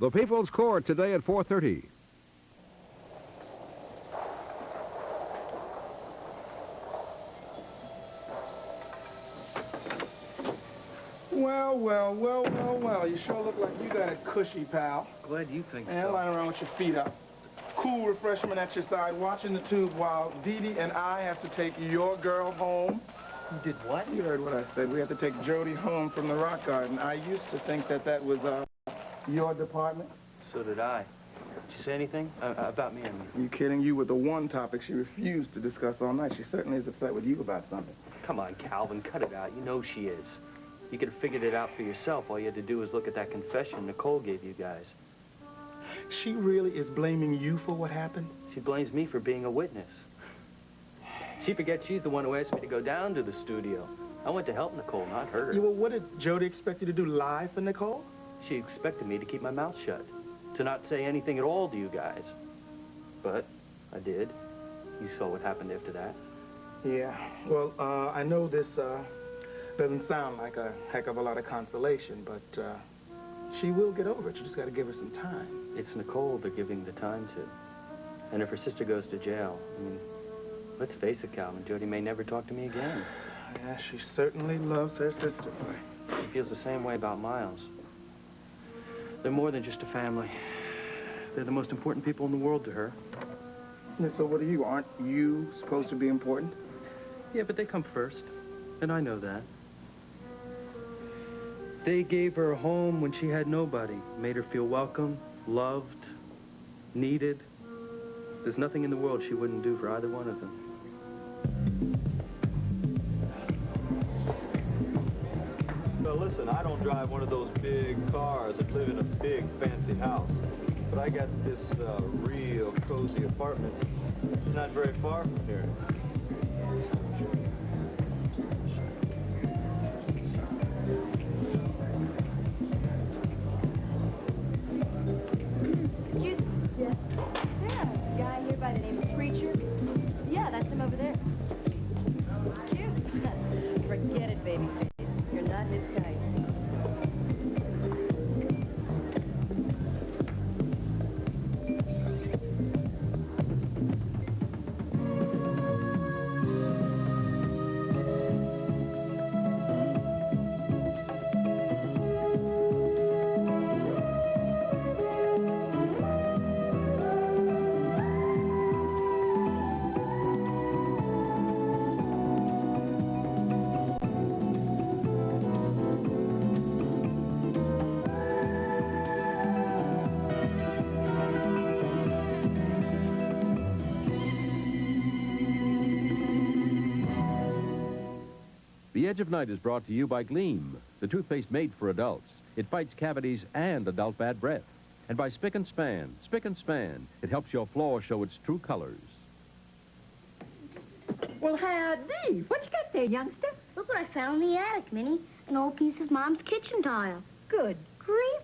The People's Court today at 4:30. Well. You sure look like you got it cushy, pal. Glad you think And so. lying around with your feet up. Cool refreshment at your side, watching the tube while Dee Dee and I have to take your girl home. You did what? You heard what I said. We have to take Jody home from the rock garden. I used to think that was your department. So did I. Did she say anything? About me, I mean. You kidding? You were the one topic she refused to discuss all night. She certainly is upset with you about something. Come on, Calvin, cut it out. You know she is. You could have figured it out for yourself. All you had to do was look at that confession Nicole gave you guys. She really is blaming you for what happened? She blames me for being a witness. She forgets she's the one who asked me to go down to the studio. I went to help Nicole, not her. Yeah, well, what did Jody expect you to do, lie for Nicole? She expected me to keep my mouth shut, to not say anything at all to you guys. But I did. You saw what happened after that. Yeah, well, I know this doesn't sound like a heck of a lot of consolation, but she will get over it. You just got to give her some time. It's Nicole they're giving the time to. And if her sister goes to jail, I mean, let's face it, Calvin, Jody may never talk to me again. Yeah, she certainly loves her sister. She feels the same way about Miles. They're more than just a family. They're the most important people in the world to her. Yeah, so what are you? Aren't you supposed to be important? Yeah, but they come first, and I know that. They gave her a home when she had nobody, made her feel welcome, loved, needed. There's nothing in the world she wouldn't do for either one of them. Well, listen, I don't drive one of those big cars that live in a big fancy house, but I got this real cozy apartment. It's not very far from here. Excuse me. Yes. Is there a guy here by the name of Preacher? Yeah, that's him over there. Looks cute. Forget it, baby face. You're not his type. The Edge of Night is brought to you by Gleam, the toothpaste made for adults. It fights cavities and adult bad breath. And by Spick and Span. Spick and Span. It helps your floor show its true colors. Well, howdy. What you got there, youngster? Look what I found in the attic, Minnie. An old piece of Mom's kitchen tile. Good grief.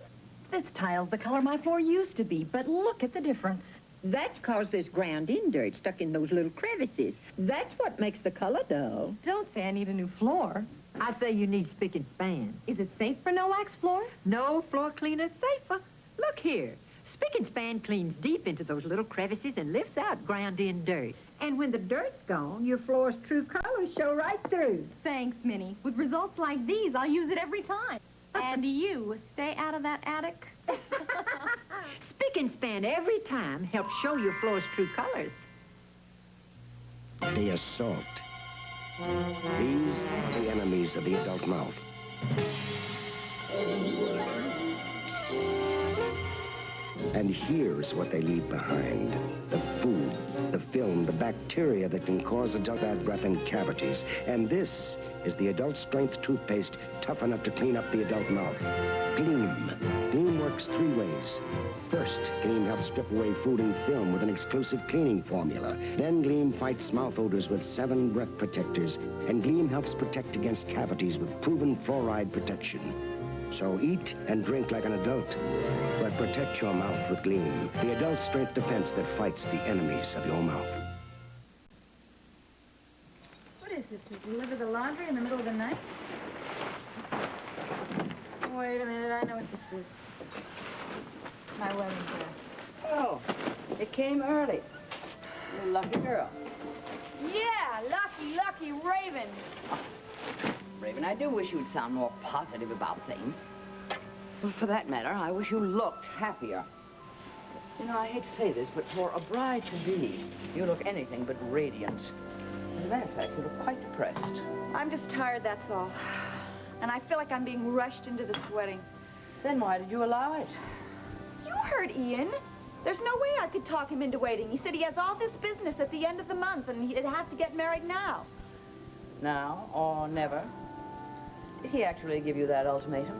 This tile's the color my floor used to be, but look at the difference. That's 'cause there's ground-in dirt stuck in those little crevices. That's what makes the color, though. Don't say I need a new floor. I say you need Spick and Span. Is it safe for no-wax floor? No floor cleaner safer. Look here. Spick and Span cleans deep into those little crevices and lifts out ground-in dirt. And when the dirt's gone, your floor's true colors show right through. Thanks, Minnie. With results like these, I'll use it every time. And you, stay out of that attic. Spick and Span every time helps show your floor's true colors. The assault. These are the enemies of the adult mouth. And here's what they leave behind. The food, the film, the bacteria that can cause adult bad breath and cavities. And this is the adult strength toothpaste tough enough to clean up the adult mouth. Gleam. Gleam works 3 ways. First, Gleam helps strip away food and film with an exclusive cleaning formula. Then Gleam fights mouth odors with 7 breath protectors. And Gleam helps protect against cavities with proven fluoride protection. So eat and drink like an adult, but protect your mouth with Gleam, the adult strength defense that fights the enemies of your mouth. What is this? You deliver the laundry in the middle of the night? Wait a minute, I know what this is. My wedding dress. Oh, it came early. You lucky girl. Yeah, lucky Raven. Raven, I do wish you'd sound more positive about things. Well, for that matter, I wish you looked happier. You know, I hate to say this, but for a bride-to-be, you look anything but radiant. As a matter of fact, you look quite depressed. I'm just tired, that's all. And I feel like I'm being rushed into this wedding. Then why did you allow it? You heard Ian. There's no way I could talk him into waiting. He said he has all this business at the end of the month, and he'd have to get married now. Now or never? Did he actually give you that ultimatum?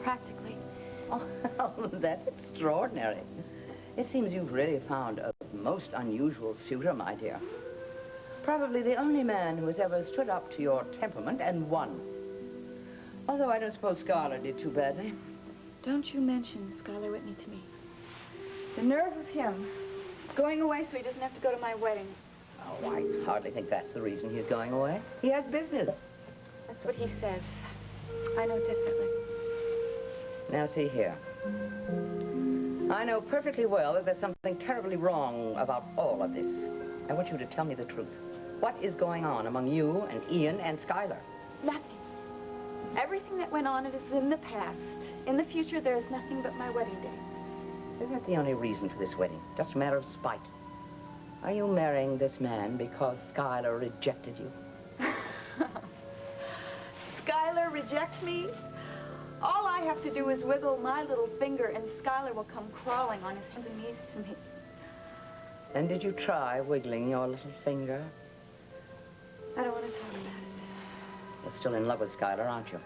Practically. Oh, that's extraordinary. It seems you've really found a most unusual suitor, my dear. Probably the only man who has ever stood up to your temperament and won. Although I don't suppose Scarlett did too badly. Don't you mention Schuyler Whitney to me. The nerve of him. Going away so he doesn't have to go to my wedding. Oh, I hardly think that's the reason he's going away. He has business. That's what he says. I know differently. Now, see here. I know perfectly well that there's something terribly wrong about all of this. I want you to tell me the truth. What is going on among you and Ian and Schuyler? Nothing. Everything that went on, it is in the past. In the future, there is nothing but my wedding day. Is that the only reason for this wedding? Just a matter of spite? Are you marrying this man because Schuyler rejected you? Schuyler rejects me? All I have to do is wiggle my little finger and Schuyler will come crawling on his hands and knees to me. And did you try wiggling your little finger? I don't want to talk about it. You're still in love with Schuyler, aren't you?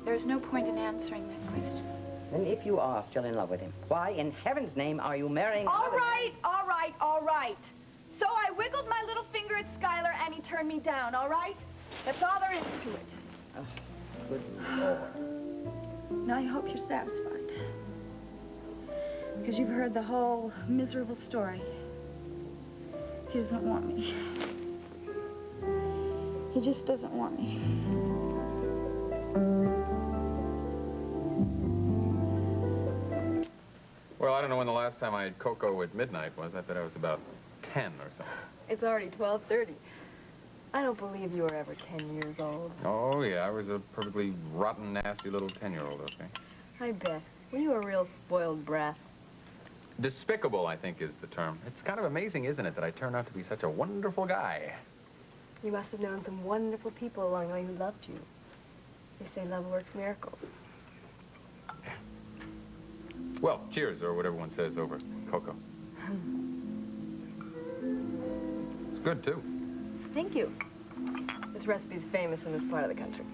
There's no point in answering that question. Then if you are still in love with him, why in heaven's name are you marrying All another right. So I wiggled my little finger at Schuyler and he turned me down, all right? That's all there is to it. Oh, good Lord. Now I hope you're satisfied. Because you've heard the whole miserable story. He doesn't want me. He just doesn't want me. Well, I don't know when the last time I had cocoa at midnight was. I bet I was about 10 or something. It's already 12:30. I don't believe you were ever 10 years old. Oh, yeah, I was a perfectly rotten, nasty little 10-year-old, okay? I bet. Were you a real spoiled brat? Despicable, I think, is the term. It's kind of amazing, isn't it, that I turned out to be such a wonderful guy. You must have known some wonderful people along the way who loved you. They say love works miracles. Well, cheers, or whatever one says over cocoa. It's good, too. Thank you. This recipe's famous in this part of the country.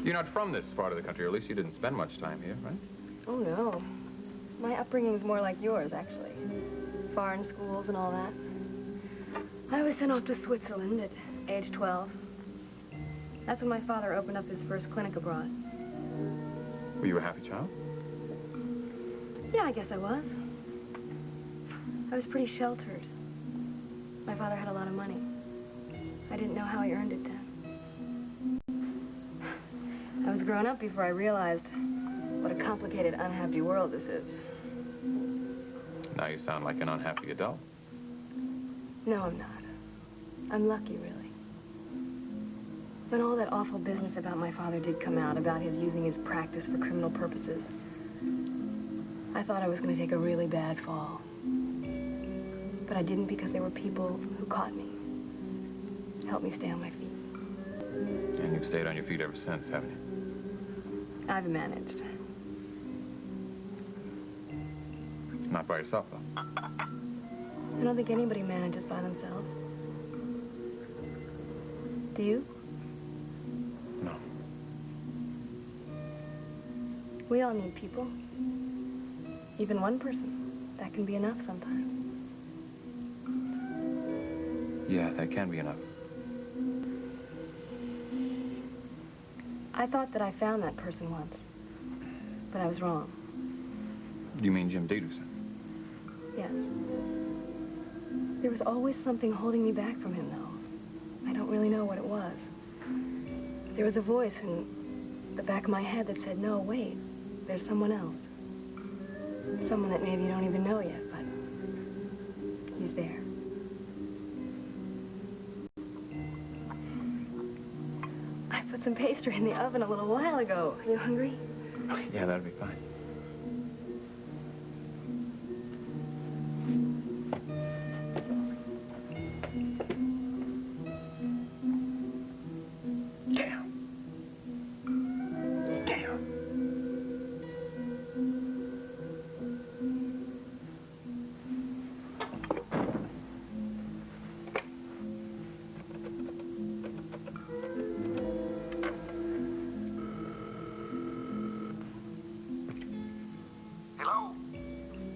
You're not from this part of the country, or at least you didn't spend much time here, right? Oh, no. My upbringing's more like yours, actually. Foreign schools and all that. I was sent off to Switzerland at age 12. That's when my father opened up his first clinic abroad. Were you a happy child? Yeah, I guess I was. I was pretty sheltered. My father had a lot of money. I didn't know how he earned it then. I was grown up before I realized what a complicated, unhappy world this is. Now you sound like an unhappy adult. No, I'm not. I'm lucky, really. When all that awful business about my father did come out, about his using his practice for criminal purposes, I thought I was going to take a really bad fall. But I didn't, because there were people who caught me, helped me stay on my feet. And you've stayed on your feet ever since, haven't you? I've managed. Not by yourself, though. I don't think anybody manages by themselves. Do you? No. We all need people. Even one person. That can be enough sometimes. Yeah, that can be enough. I thought that I found that person once, but I was wrong. You mean Jim Dieterson? Yes. There was always something holding me back from him, though. I don't really know what it was. There was a voice, and the back of my head that said, no, wait, there's someone else. Someone that maybe you don't even know yet, but he's there. I put some pastry in the oven a little while ago. Are you hungry? Yeah, that'd be fine.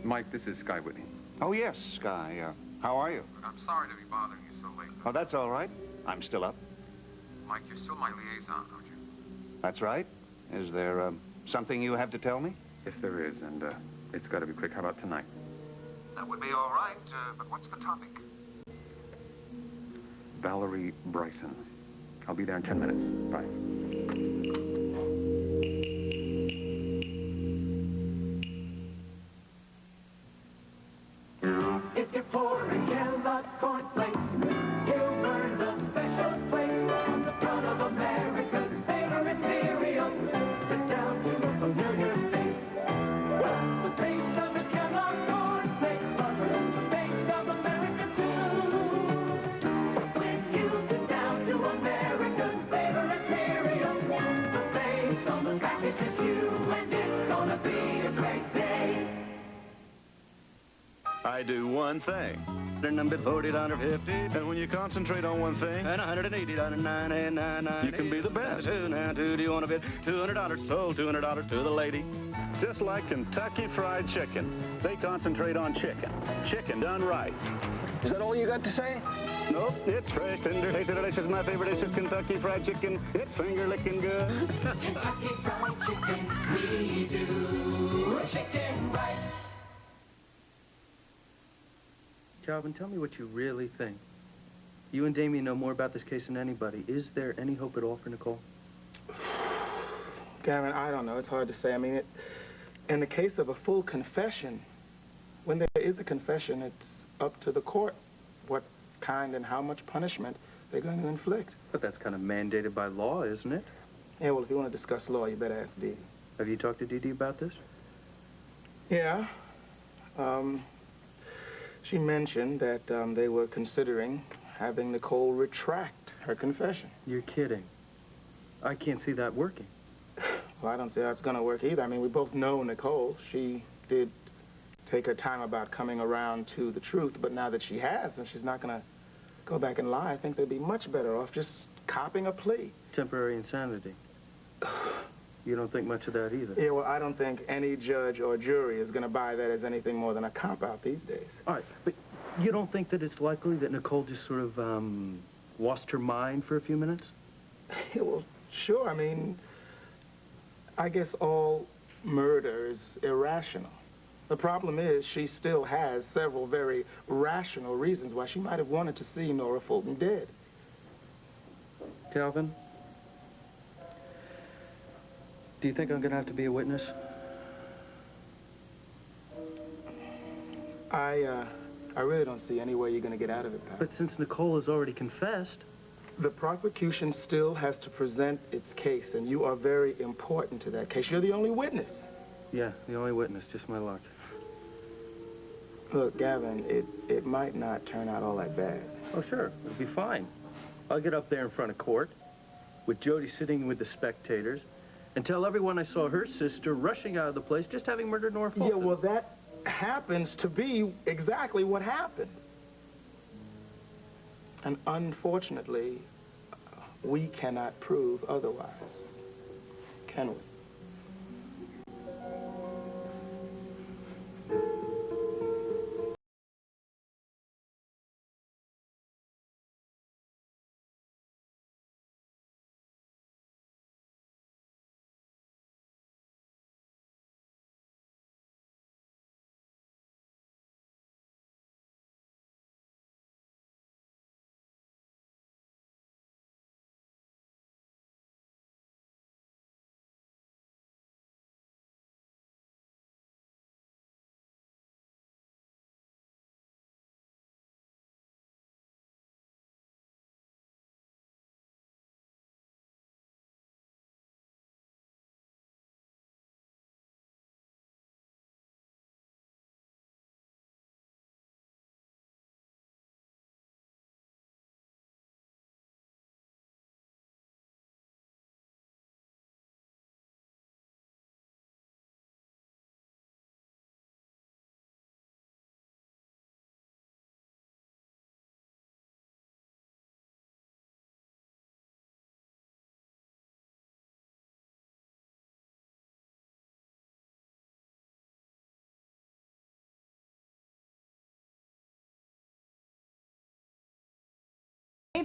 Mike, this is Sky Whitney. Oh, yes, Sky. How are you? I'm sorry to be bothering you so late. Oh, that's all right. I'm still up. Mike, you're still my liaison, aren't you? That's right. Is there something you have to tell me? Yes, there is, and it's got to be quick. How about tonight? That would be all right, but what's the topic? Valerie Bryson. I'll be there in 10 minutes. Bye. If you're pouring Kellogg's cornflakes, you'll burn the special place on the front of America's favorite cereal. Sit down to a familiar face. Well, the face of the Kellogg cornflake lover, the face of America too. When you sit down to America's favorite cereal, the face on the package is you, and it's gonna be a great day. I do one thing. Number $40.50. And when you concentrate on one thing, and $180.99, you can be the best. Now, do you want to bet $200? Sold $200 to the lady. Just like Kentucky Fried Chicken. They concentrate on chicken. Chicken done right. Is that all you got to say? Nope, it's fresh, tender, tasty, delicious. My favorite dish is Kentucky Fried Chicken. It's finger-licking good. Kentucky Fried Chicken, we do chicken right. Calvin, tell me what you really think. You and Damien know more about this case than anybody. Is there any hope at all for Nicole? Gavin, I don't know. It's hard to say. I mean, in the case of a full confession, when there is a confession, it's up to the court what kind and how much punishment they're going to inflict. But that's kind of mandated by law, isn't it? Yeah, well, if you want to discuss law, you better ask Dee. Have you talked to Dee Dee about this? Yeah. She mentioned that they were considering having Nicole retract her confession. You're kidding. I can't see that working. Well, I don't see how it's going to work either. I mean, we both know Nicole. She did take her time about coming around to the truth, but now that she has, and she's not going to go back and lie, I think they'd be much better off just copping a plea. Temporary insanity. You don't think much of that either. Yeah, well, I don't think any judge or jury is going to buy that as anything more than a cop-out these days. All right, but you don't think that it's likely that Nicole just sort of lost her mind for a few minutes? Yeah, well, sure. I mean, I guess all murder is irrational. The problem is she still has several very rational reasons why she might have wanted to see Nora Fulton dead. Calvin? Do you think I'm going to have to be a witness? I really don't see any way you're going to get out of it, Pat. But since Nicole has already confessed... The prosecution still has to present its case, and you are very important to that case. You're the only witness. Yeah, the only witness. Just my luck. Look, Gavin, it might not turn out all that bad. Oh, sure. It'll be fine. I'll get up there in front of court with Jody sitting with the spectators and tell everyone I saw her sister rushing out of the place just having murdered Nora Fulton. Yeah, well, that happens to be exactly what happened. And unfortunately, we cannot prove otherwise, can we?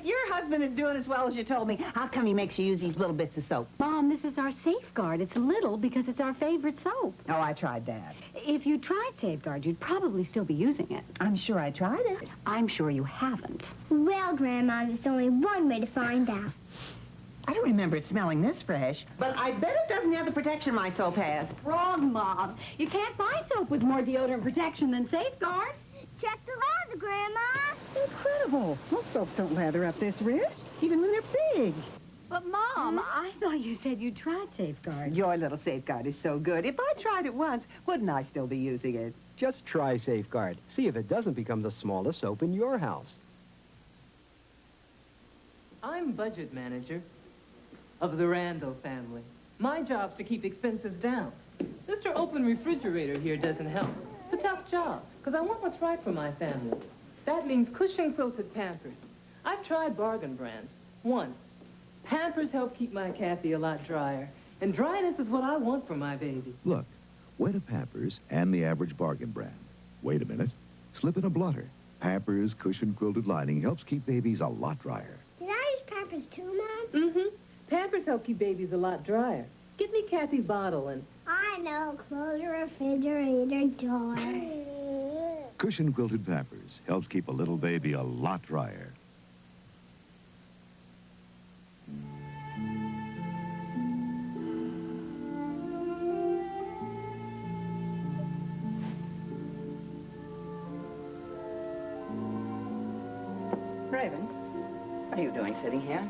If your husband is doing as well as you told me, how come he makes you use these little bits of soap? Mom, this is our Safeguard. It's little because it's our favorite soap. Oh, I tried that. If you tried Safeguard, you'd probably still be using it. I'm sure I tried it. I'm sure you haven't. Well, Grandma, there's only one way to find out. I don't remember it smelling this fresh, but I bet it doesn't have the protection my soap has. Wrong, Mom. You can't buy soap with more deodorant protection than Safeguard. Check the lather, Grandma. Incredible. Most soaps don't lather up this rich, even when they're big. But, Mom, I thought you said you tried Safeguard. Your little Safeguard is so good. If I tried it once, wouldn't I still be using it? Just try Safeguard. See if it doesn't become the smallest soap in your house. I'm budget manager of the Randall family. My job's to keep expenses down. Mr. Open Refrigerator here doesn't help. It's a tough job, because I want what's right for my family. That means cushion-quilted Pampers. I've tried bargain brands once. Pampers help keep my Kathy a lot drier, and dryness is what I want for my baby. Look, wet a Pampers and the average bargain brand. Wait a minute. Slip in a blotter. Pampers cushion-quilted lining helps keep babies a lot drier. Did I use Pampers too, Mom? Mm-hmm. Pampers help keep babies a lot drier. Get me Kathy's bottle and... I know. Close the refrigerator door. Cushion-quilted Pampers helps keep a little baby a lot drier. Raven, what are you doing sitting here?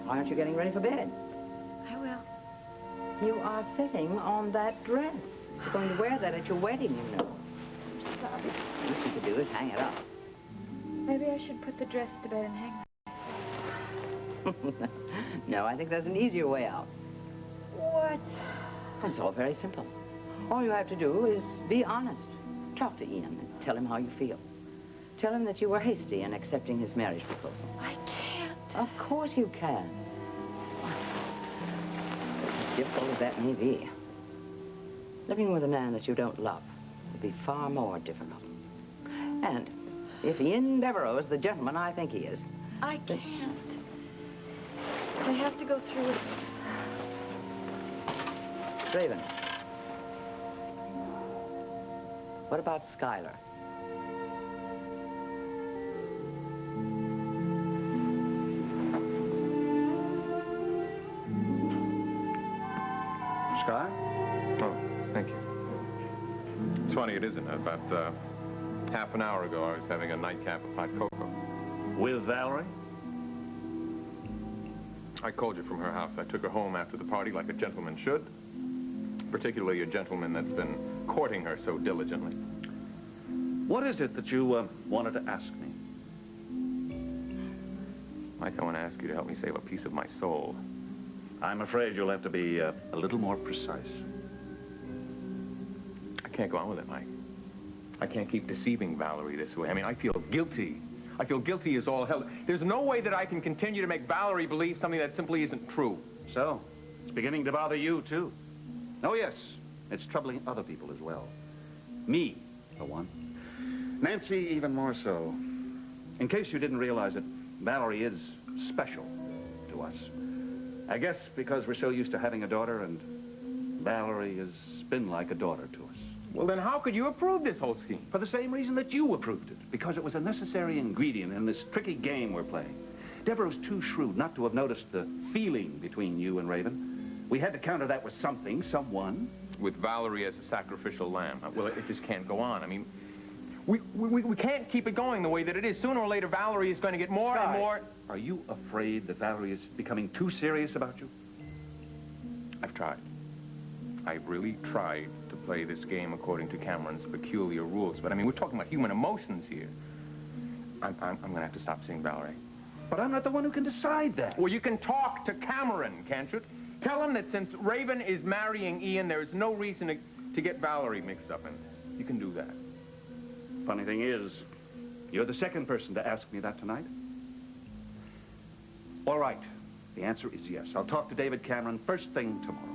Why aren't you getting ready for bed? I will. You are sitting on that dress. You're going to wear that at your wedding, you know. I'm sorry. The least you could do is hang it up. Maybe I should put the dress to bed and hang it. No, I think there's an easier way out. What? It's all very simple. All you have to do is be honest. Talk to Ian and tell him how you feel. Tell him that you were hasty in accepting his marriage proposal. I can't. Of course you can. As difficult as that may be, living with a man that you don't love would be far more difficult. And if Ian Devereaux is the gentleman I think he is... I can't. I have to go through it. Raven, what about Skylar? Sky? Oh, thank you. It's funny, it isn't. About half an hour ago, I was having a nightcap of hot cocoa. With Valerie? I called you from her house. I took her home after the party like a gentleman should. Particularly a gentleman that's been courting her so diligently. What is it that you wanted to ask me? Mike, I want to ask you to help me save a piece of my soul. I'm afraid you'll have to be a little more precise. I can't go on with it, Mike. I can't keep deceiving Valerie this way. I mean, I feel guilty. I feel guilty as all hell. There's no way that I can continue to make Valerie believe something that simply isn't true. So, it's beginning to bother you, too. Oh, yes, it's troubling other people as well. Me, for one. Nancy, even more so. In case you didn't realize it, Valerie is special to us. I guess because we're so used to having a daughter, and Valerie has been like a daughter to us. Well, then how could you approve this whole scheme? For the same reason that you approved it, because it was a necessary ingredient in this tricky game we're playing. Deborah's too shrewd not to have noticed the feeling between you and Raven. We had to counter that with something, someone. With Valerie as a sacrificial lamb. Well, it just can't go on. I mean, we can't keep it going the way that it is. Sooner or later, Valerie is going to get more and more... Are you afraid that Valerie is becoming too serious about you? I've tried. I've really tried to play this game according to Cameron's peculiar rules. But, I mean, we're talking about human emotions here. I'm going to have to stop seeing Valerie. But I'm not the one who can decide that. Well, you can talk to Cameron, can't you? Tell him that since Raven is marrying Ian, there is no reason to get Valerie mixed up in this. You can do that. Funny thing is, you're the second person to ask me that tonight. All right. The answer is yes. I'll talk to David Cameron first thing tomorrow.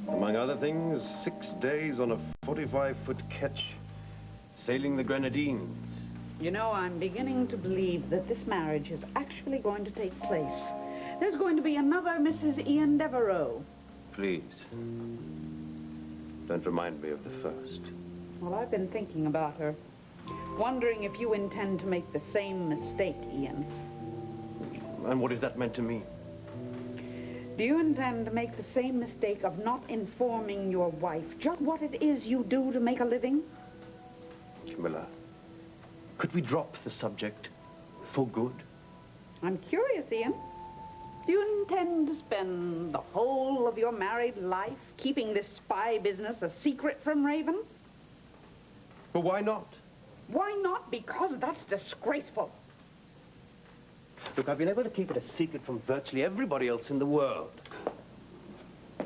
Among other things, 6 days on a 45-foot ketch, sailing the Grenadines. You know, I'm beginning to believe that this marriage is actually going to take place. There's going to be another Mrs. Ian Devereaux. Please, don't remind me of the first. Well, I've been thinking about her, wondering if you intend to make the same mistake, Ian. And what is that meant to mean? Do you intend to make the same mistake of not informing your wife just what it is you do to make a living? Camilla, could we drop the subject for good? I'm curious, Ian. Do you intend to spend the whole of your married life keeping this spy business a secret from Raven? But why not? Why not? Because that's disgraceful. Look, I've been able to keep it a secret from virtually everybody else in the world.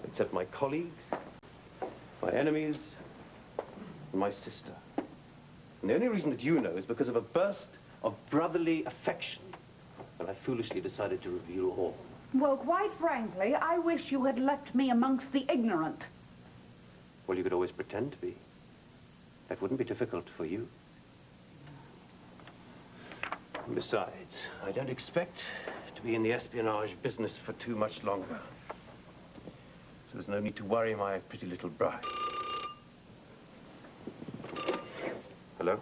Except my colleagues, my enemies, and my sister. And the only reason that you know is because of a burst of brotherly affection. And I foolishly decided to reveal all. Well, quite frankly, I wish you had left me amongst the ignorant. Well, you could always pretend to be. That wouldn't be difficult for you. And besides, I don't expect to be in the espionage business for too much longer. So there's no need to worry my pretty little bride. Hello?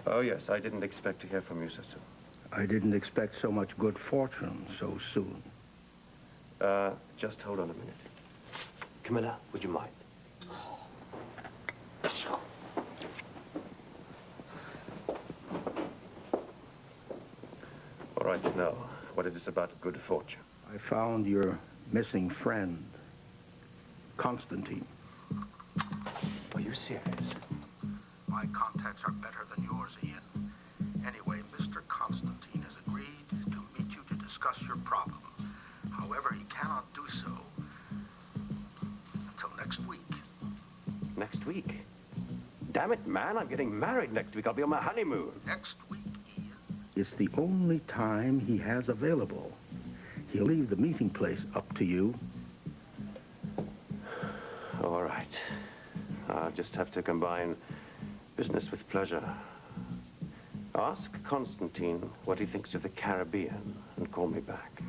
Oh, yes, I didn't expect to hear from you so soon. I didn't expect so much good fortune so soon. Just hold on a minute. Camilla, would you mind? All right, now, what is this about good fortune? I found your missing friend, Constantine. Are you serious? My contacts are better than yours, Ian. Anyway, Mr. Constantine has agreed to meet you to discuss your problem. However, he cannot do so until next week. Next week? Damn it, man, I'm getting married next week. I'll be on my honeymoon. Next week, Ian. It's the only time he has available. He'll leave the meeting place up to you. All right. I'll just have to combine business with pleasure. Ask Constantine what he thinks of the Caribbean and call me back.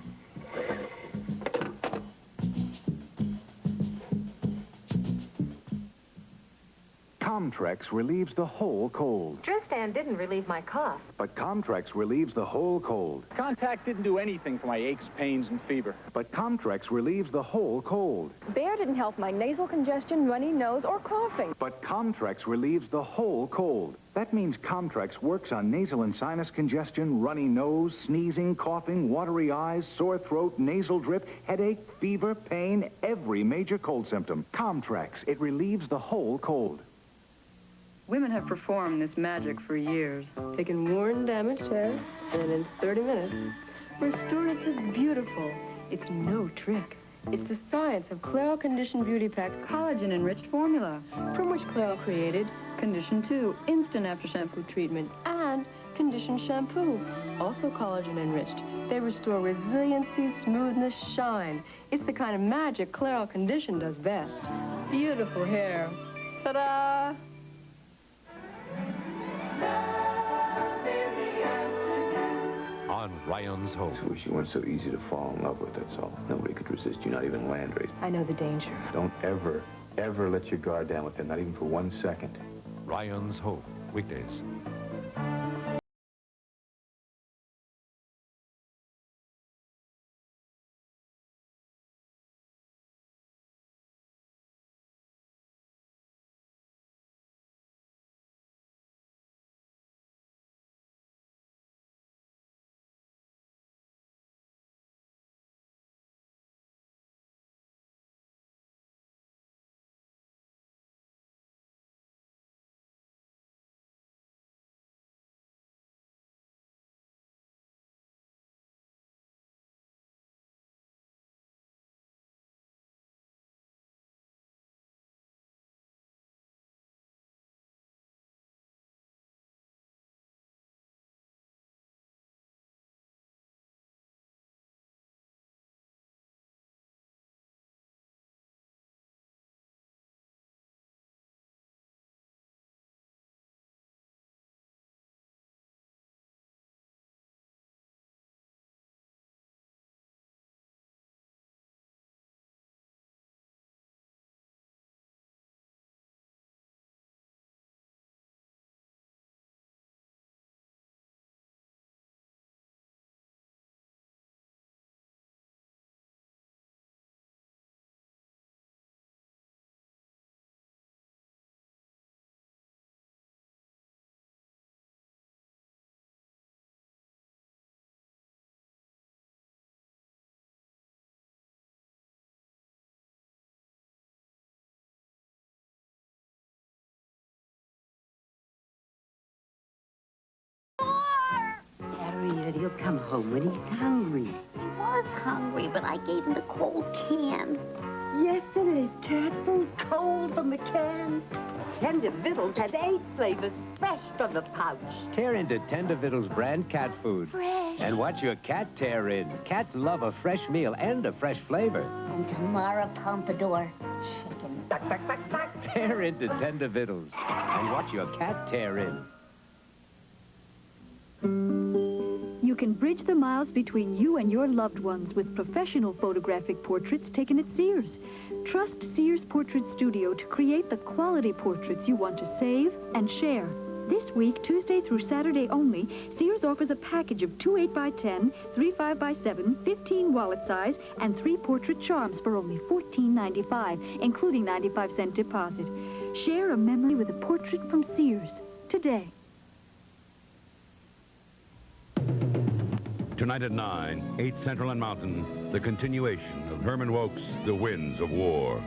Comtrex relieves the whole cold. Tristan didn't relieve my cough. But Comtrex relieves the whole cold. Contact didn't do anything for my aches, pains, and fever. But Comtrex relieves the whole cold. Bear didn't help my nasal congestion, runny nose, or coughing. But Comtrex relieves the whole cold. That means Comtrex works on nasal and sinus congestion, runny nose, sneezing, coughing, watery eyes, sore throat, nasal drip, headache, fever, pain, every major cold symptom. Comtrex, it relieves the whole cold. Women have performed this magic for years. Taken worn, damaged hair, and in 30 minutes, restored it to beautiful. It's no trick. It's the science of Clairol Condition Beauty Pack's collagen-enriched formula, from which Clairol created Condition 2, instant after shampoo treatment, and Condition Shampoo, also collagen-enriched. They restore resiliency, smoothness, shine. It's the kind of magic Clairol Condition does best. Beautiful hair. Ta-da! On Ryan's Hope. I wish you weren't so easy to fall in love with, that's all. Nobody could resist you, not even Landrace. I know the danger. Don't ever, ever let your guard down with him, not even for 1 second. Ryan's Hope, weekdays. he'll come home when he's hungry. He was hungry, but I gave him the cold can. Yesterday, cat food cold from the can. Tender Vittles has 8 flavors fresh from the pouch. Tear into Tender Vittles brand cat food. Fresh. And watch your cat tear in. Cats love a fresh meal and a fresh flavor. And tomorrow, Pompadour chicken. Tear into Tender Vittles. And watch your cat tear in. You can bridge the miles between you and your loved ones with professional photographic portraits taken at Sears. Trust Sears Portrait Studio to create the quality portraits you want to save and share. This week, Tuesday through Saturday only, Sears offers a package of 2 8x10, 3 5x7, 15 wallet size, and 3 portrait charms for only $14.95, including 95-cent deposit. Share a memory with a portrait from Sears today. Tonight at 9, 8 Central and Mountain, the continuation of Herman Wouk's The Winds of War.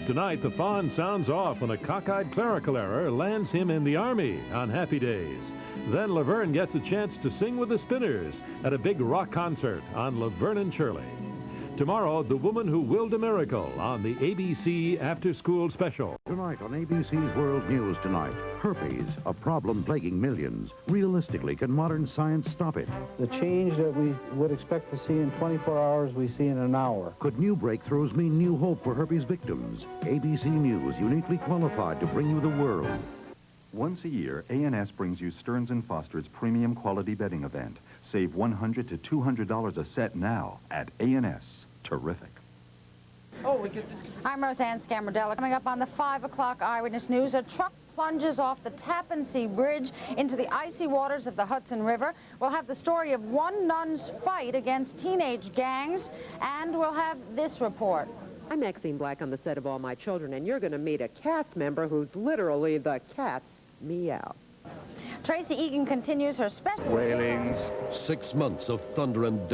Tonight, the fawn sounds off when a cockeyed clerical error lands him in the Army on Happy Days. Then Laverne gets a chance to sing with the Spinners at a big rock concert on Laverne and Shirley. Tomorrow, The Woman Who Willed a Miracle on the ABC After School Special. Tonight on ABC's World News Tonight, herpes, a problem plaguing millions. Realistically, can modern science stop it? The change that we would expect to see in 24 hours, we see in an hour. Could new breakthroughs mean new hope for herpes victims? ABC News, uniquely qualified to bring you the world. Once a year, A&S brings you Stearns & Foster's premium quality bedding event. Save $100 to $200 a set now at A&S. Terrific. Oh, we get this. I'm Roseanne Scamardella. Coming up on the 5 o'clock Eyewitness News, a truck plunges off the Tappan Zee Bridge into the icy waters of the Hudson River. We'll have the story of one nun's fight against teenage gangs, and we'll have this report. I'm Maxine Black on the set of All My Children, and you're going to meet a cast member who's literally the cat's meow. Tracy Egan continues her special... Wailings. 6 months of thunder and